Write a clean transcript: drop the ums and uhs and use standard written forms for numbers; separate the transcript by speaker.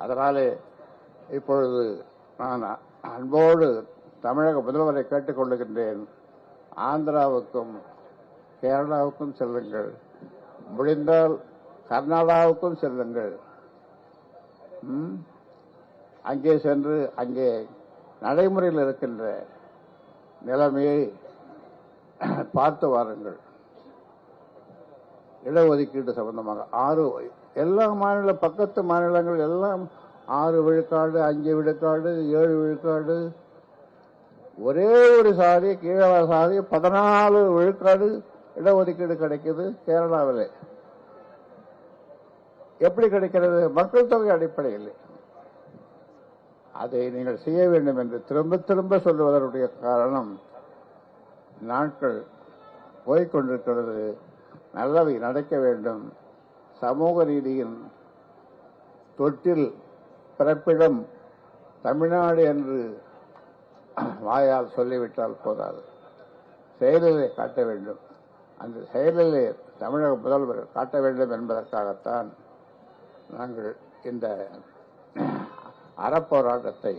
Speaker 1: அதனாலே இப்பொழுது நான் அன்போடு தமிழக முதல்வரை கேட்டுக்கொள்ளுகின்றேன். ஆந்திராவுக்கும் கேரளாவுக்கும் செல்லுங்கள், முடிந்தால் கர்நாடகாவுக்கும் செல்லுங்கள். அங்கே சென்று அங்கே நடைமுறையில் இருக்கின்ற நிலைமையை பார்த்து வாருங்கள். இடஒதுக்கீடு சம்பந்தமாக எல்லா பக்கத்து மாநிலங்கள் எல்லாம் 6 விழுக்காடு, 5 விழுக்காடு, 7 விழுக்காடு, ஒரே ஒரு சாதி கீழ சாதி 14 விழுக்காடு இடஒதுக்கீடு கிடைக்குது. கேரளாவில் எப்படி கிடைக்கிறது? மக்கள் தொகை அடிப்படையில். அதை நீங்கள் செய்ய வேண்டும் என்று திரும்ப திரும்ப சொல்லுவதனுடைய காரணம், நாட்கள் போய்கொண்டிருக்கிறது, நல்லவை நடக்க வேண்டும். சமூக நீதியின் தொட்டில் பிறப்பிடம் தமிழ்நாடு என்று வாயால் சொல்லிவிட்டால் போதாது, செயலிலே காட்ட வேண்டும். அந்த செயலிலே தமிழக முதல்வர் காட்ட வேண்டும் என்பதற்காகத்தான் நாங்கள் இந்த அறப்போராட்டத்தை